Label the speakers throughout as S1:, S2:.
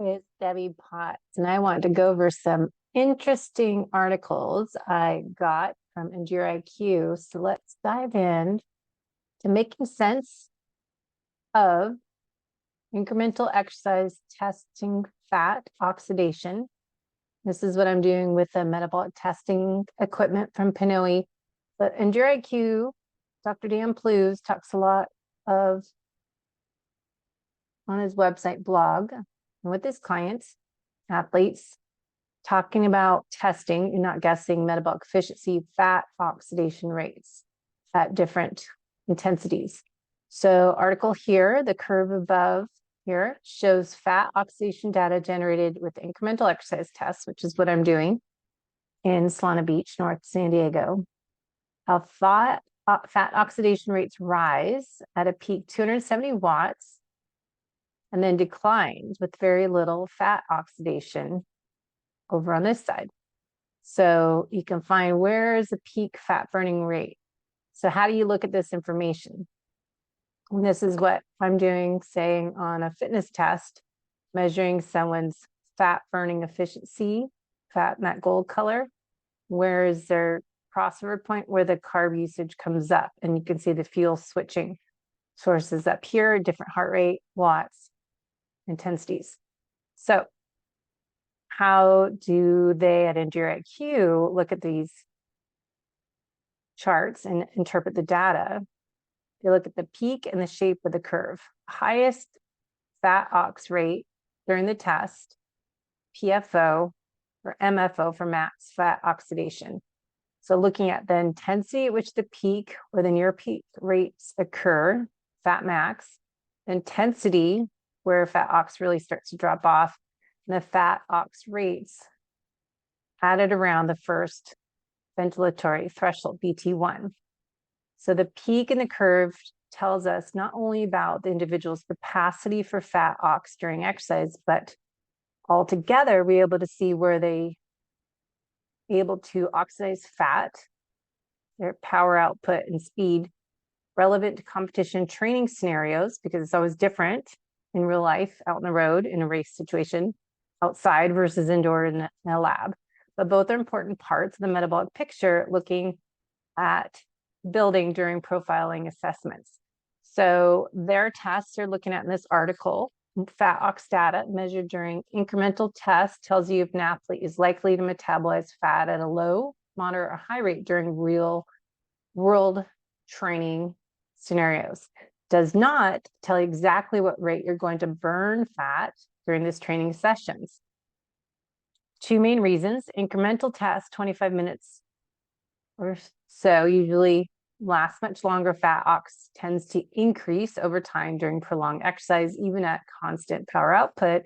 S1: It's Debbie Potts, and I want to go over some interesting articles I got from Endure IQ. So let's dive in to making sense of incremental exercise testing fat oxidation. This is what I'm doing with the metabolic testing equipment from Pinoy. But Endure IQ, Dr. Dan Plews talks a lot of on his website blog with his clients, athletes, talking about testing, you're not guessing metabolic efficiency, fat oxidation rates at different intensities. So article here, the curve above here shows fat oxidation data generated with incremental exercise tests, which is what I'm doing in Solana Beach, North San Diego. How fat oxidation rates rise at a peak 270 watts and then declines with very little fat oxidation over on this side. So you can find where is the peak fat burning rate. So how do you look at this information? And this is what I'm doing, saying on a fitness test, measuring someone's fat burning efficiency, fat in that gold color. Where is their crossover point where the carb usage comes up? And you can see the fuel switching sources up here, different heart rate, watts, intensities. So how do they at Endure IQ look at these charts and interpret the data? They look at the peak and the shape of the curve. Highest fat ox rate during the test, PFO or MFO for max fat oxidation. So looking at the intensity at which the peak or the near peak rates occur, fat max, intensity where fat ox really starts to drop off, and the fat ox rates added around the first ventilatory threshold, BT1. So the peak in the curve tells us not only about the individual's capacity for fat ox during exercise, but altogether we're able to see where they able to oxidize fat, their power output and speed relevant to competition training scenarios, because it's always different in real life, out in the road, in a race situation, outside versus indoor in a lab. But both are important parts of the metabolic picture, looking at building during profiling assessments. So their tests they're looking at in this article, fat ox data measured during incremental tests tells you if an athlete is likely to metabolize fat at a low, moderate, or high rate during real world training scenarios. Does not tell you exactly what rate you're going to burn fat during this training sessions. Two main reasons: incremental tests, 25 minutes or so, usually lasts much longer. Fat ox tends to increase over time during prolonged exercise, even at constant power output.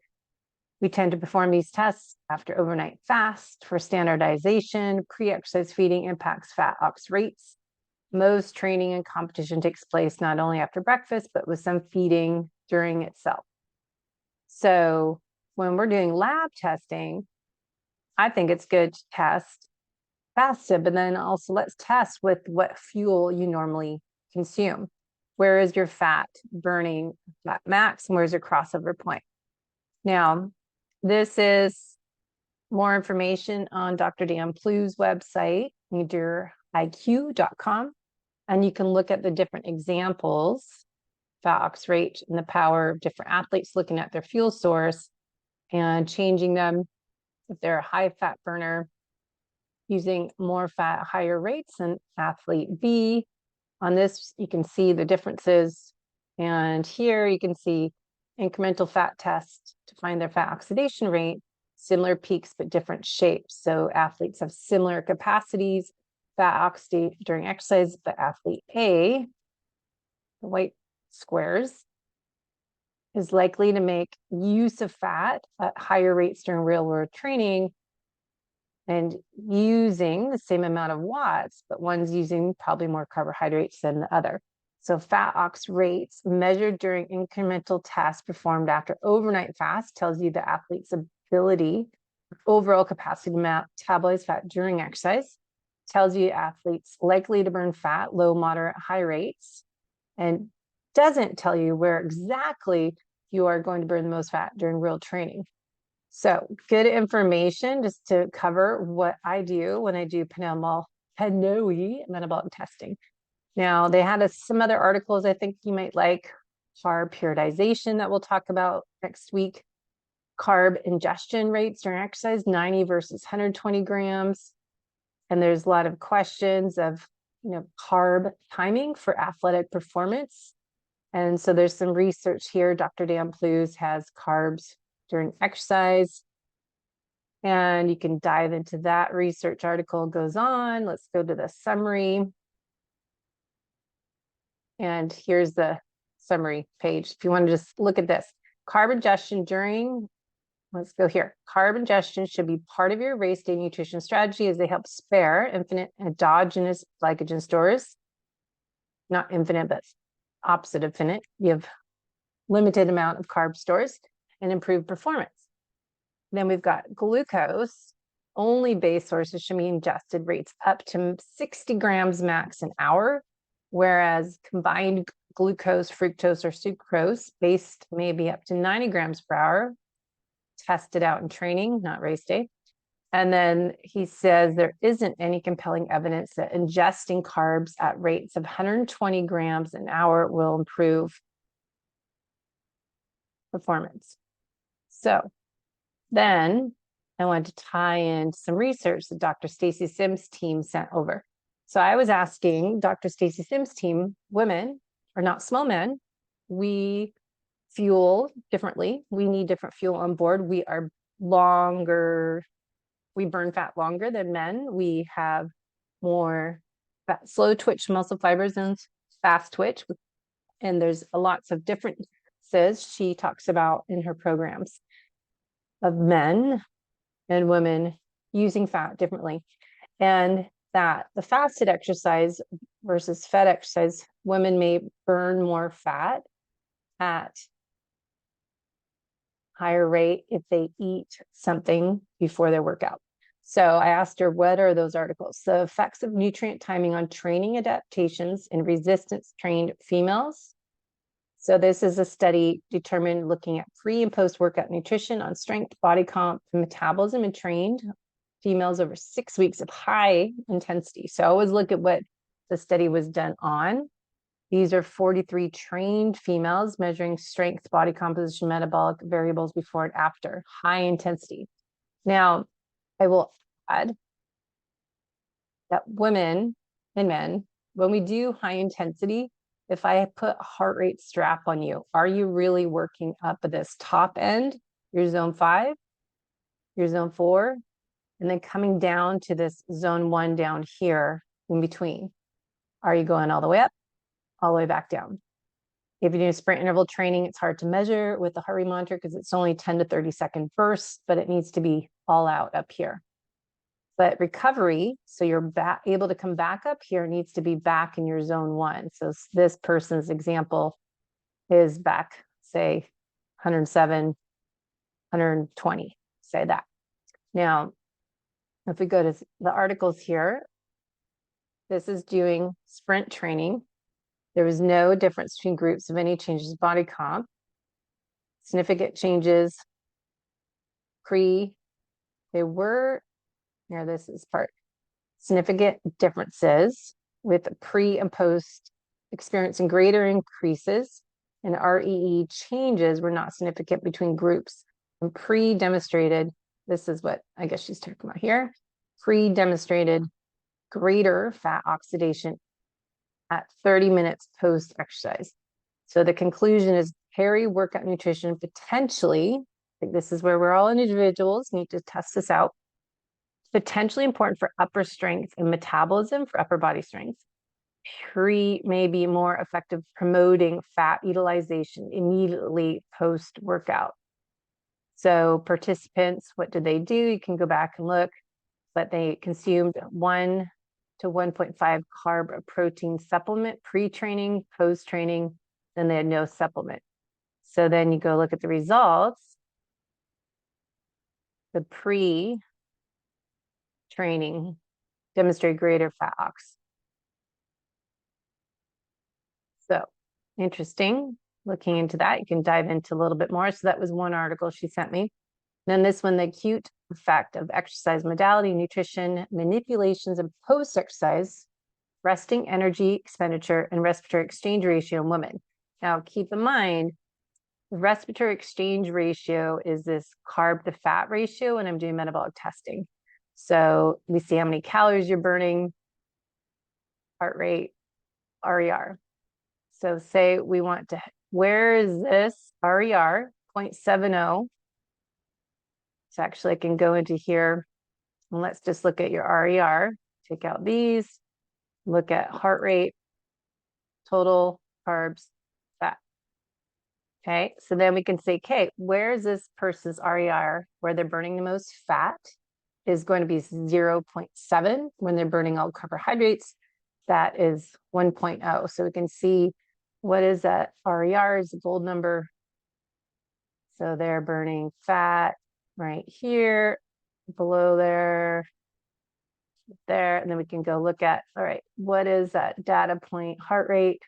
S1: We tend to perform these tests after overnight fast for standardization. Pre-exercise feeding impacts fat ox rates. Most training and competition takes place not only after breakfast, but with some feeding during itself. So when we're doing lab testing, I think it's good to test fasted, but then also let's test with what fuel you normally consume. Where is your fat burning fat max, and where's your crossover point? Now, this is more information on Dr. Dan Plew's website, enduriq.com, and you can look at the different examples, fat ox rate and the power of different athletes, looking at their fuel source and changing them. If they're a high fat burner, using more fat, higher rates than athlete B. On this, you can see the differences. And here you can see incremental fat test to find their fat oxidation rate, similar peaks, but different shapes. So athletes have similar capacities, fat oxidate during exercise, but athlete A, the white squares, is likely to make use of fat at higher rates during real world training and using the same amount of watts, but one's using probably more carbohydrates than the other. So fat ox rates measured during incremental tests performed after overnight fast tells you the athlete's ability, overall capacity to metabolize fat during exercise, tells you athletes likely to burn fat, low, moderate, high rates, and doesn't tell you where exactly you are going to burn the most fat during real training. So good information just to cover what I do when I do Panoe metabolic testing. Now they had some other articles I think you might like. Carb periodization that we'll talk about next week. Carb ingestion rates during exercise, 90 versus 120 grams. And there's a lot of questions of, carb timing for athletic performance. And so there's some research here. Dr. Dan Plews has carbs during exercise. And you can dive into that research article. Goes on. Let's go to the summary. And here's the summary page. If you want to just look at this. Carb ingestion during, let's go here. Carb ingestion should be part of your race day nutrition strategy as they help spare infinite endogenous glycogen stores. Not infinite, but opposite of infinite. You have limited amount of carb stores and improve performance. Then we've got glucose. Only base sources should be ingested rates up to 60 grams max an hour, whereas combined glucose, fructose, or sucrose based maybe up to 90 grams per hour. Tested out in training, not race day. And then he says there isn't any compelling evidence that ingesting carbs at rates of 120 grams an hour will improve performance. So then I wanted to tie in some research that Dr. Stacy Sims' team sent over. So I was asking Dr. Stacy Sims' team, women are not small men. We fuel differently. We need different fuel on board. We are longer. We burn fat longer than men. We have more fat, slow twitch muscle fibers and fast twitch. And there's lots of differences she talks about in her programs of men and women using fat differently. And that the fasted exercise versus fed exercise, women may burn more fat at higher rate if they eat something before their workout. So I asked her, what are those articles? The effects of nutrient timing on training adaptations in resistance trained females. So this is a study determined looking at pre and post workout nutrition on strength, body comp, and metabolism in trained females over 6 weeks of high intensity. So I always look at what the study was done on. These are 43 trained females measuring strength, body composition, metabolic variables before and after, high intensity. Now, I will add that women and men, when we do high intensity, if I put a heart rate strap on you, are you really working up at this top end, your zone 5, your zone 4, and then coming down to this zone 1 down here in between? Are you going all the way up, all the way back down? If you're doing sprint interval training, it's hard to measure with the heart rate monitor because it's only 10 to 30 second bursts, but it needs to be all out up here. But recovery, so you're able to come back up here, needs to be back in your zone 1. So this person's example is back, say, 107, 120, say that. Now, if we go to the articles here, this is doing sprint training. There was no difference between groups of any changes in body comp. Significant changes there were, here this is part, significant differences with pre and post experiencing greater increases, and REE changes were not significant between groups. And pre-demonstrated, this is what I guess she's talking about here, pre-demonstrated greater fat oxidation at 30 minutes post-exercise. So the conclusion is peri-workout nutrition potentially, I think this is where we're all individuals, need to test this out, potentially important for upper strength and metabolism for upper body strength. Pre may be more effective promoting fat utilization immediately post-workout. So participants, what did they do? You can go back and look, but they consumed 1 to 1.5 carb protein supplement pre-training, post-training, then they had no supplement. So then you go look at the results. The pre-training demonstrated greater fat ox. So interesting. Looking into that, you can dive into a little bit more. So that was one article she sent me. Then this one, the acute effect of exercise modality, nutrition, manipulations, and post-exercise, resting energy expenditure, and respiratory exchange ratio in women. Now, keep in mind, the respiratory exchange ratio is this carb to fat ratio when I'm doing metabolic testing. So we see how many calories you're burning, heart rate, RER. So say we want to, where is this RER? 0.70. So actually I can go into here and let's just look at your RER, take out these, look at heart rate, total carbs, fat. Okay, so then we can say, okay, where is this person's RER where they're burning the most fat is going to be 0.7 when they're burning all carbohydrates. That is 1.0. So we can see what is that RER is the gold number. So they're burning fat right here, below there, there, and then we can go look at, all right, what is that data point heart rate?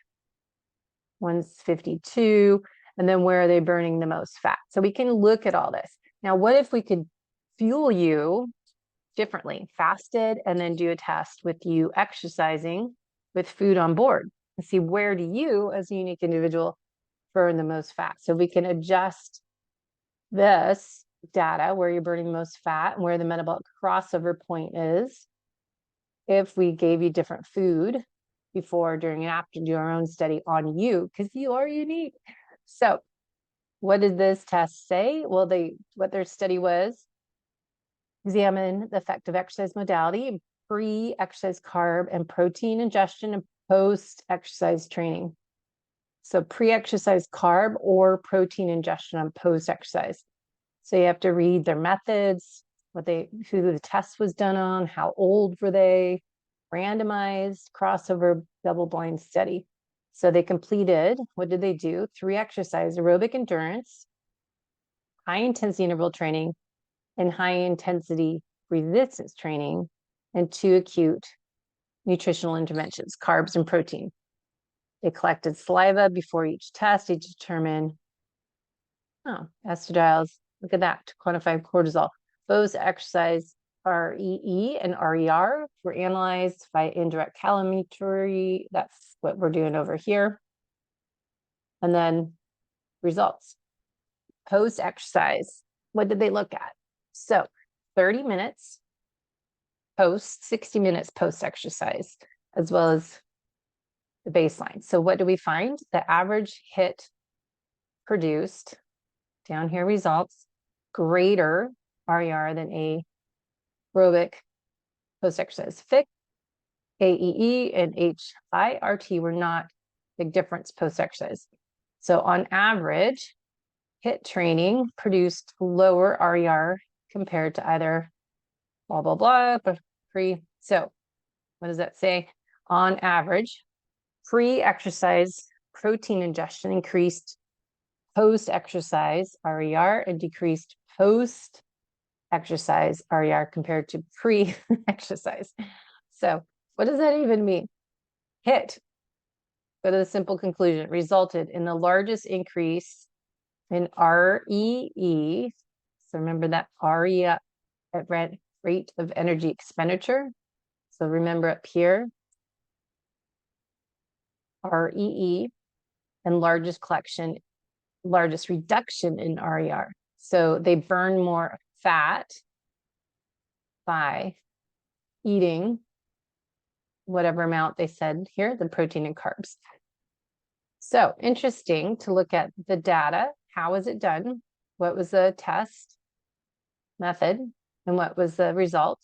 S1: 152, and then where are they burning the most fat? So we can look at all this. Now, what if we could fuel you differently, fasted, and then do a test with you exercising with food on board and see where do you as a unique individual burn the most fat? So we can adjust this data where you're burning the most fat and where the metabolic crossover point is if we gave you different food before, during, and after, do our own study on you because you are unique. So what did this test say? Well, what their study was, examine the effect of exercise modality, pre-exercise carb and protein ingestion, and post-exercise training. So pre-exercise carb or protein ingestion on post-exercise. So you have to read their methods, who the test was done on, how old were they, randomized, crossover, double-blind study. So they completed, what did they do? 3 exercise, aerobic endurance, high-intensity interval training, and high-intensity resistance training, and 2 acute nutritional interventions, carbs and protein. They collected saliva before each test to determine, estradiol, look at that, to quantify cortisol. Those exercise REE and RER were analyzed by indirect calorimetry. That's what we're doing over here. And then results. Post-exercise, what did they look at? So 30 minutes post, 60 minutes post-exercise, as well as the baseline. So what do we find? The average HIIT produced, down here results, greater RER than aerobic post-exercise. FIC, AEE, and HIRT were not big difference post-exercise. So on average, HIIT training produced lower RER compared to either blah, blah, blah, but pre. So what does that say? On average, pre-exercise protein ingestion increased post-exercise RER and decreased post-exercise RER compared to pre-exercise. So what does that even mean? HIIT, go to the simple conclusion, resulted in the largest increase in REE. So remember that RE at rate of energy expenditure. So remember up here, REE, and largest reduction in RER. So they burn more fat by eating whatever amount they said here, the protein and carbs. So interesting to look at the data. How was it done? What was the test method? And what was the result?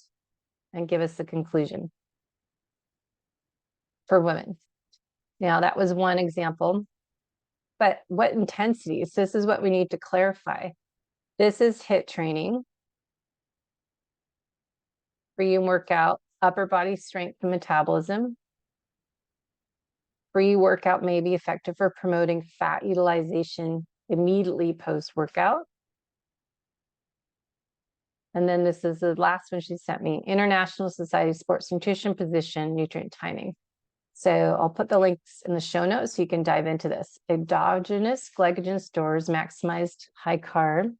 S1: And give us the conclusion for women. Now, that was one example. But what intensities? This is what we need to clarify. This is HIIT training. Pre-workout, upper body strength and metabolism. Pre-workout may be effective for promoting fat utilization immediately post-workout. And then this is the last one she sent me, International Society of Sports Nutrition Position Nutrient Timing. So I'll put the links in the show notes so you can dive into this. Endogenous glycogen stores maximized high carb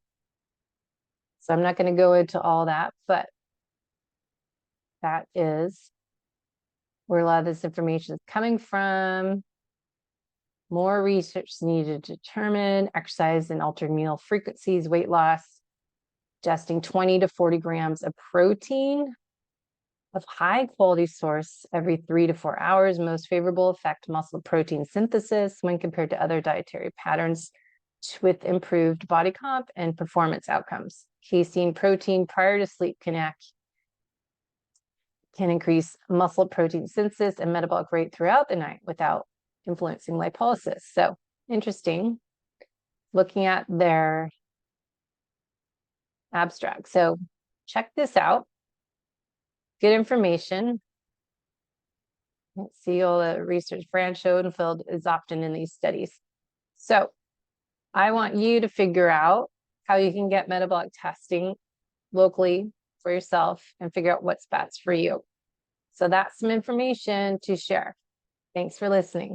S1: So I'm not going to go into all that, but that is where a lot of this information is coming from. More research needed to determine exercise and altered meal frequencies, weight loss, ingesting 20 to 40 grams of protein of high quality source every 3 to 4 hours, most favorable effect muscle protein synthesis when compared to other dietary patterns with improved body comp and performance outcomes. Casein protein prior to sleep can increase muscle protein synthesis and metabolic rate throughout the night without influencing lipolysis. So interesting, looking at their abstract. So check this out. Good information. Let's see all the research Fran showed and filled is often in these studies. So I want you to figure out how you can get metabolic testing locally for yourself and figure out what's best for you. So that's some information to share. Thanks for listening.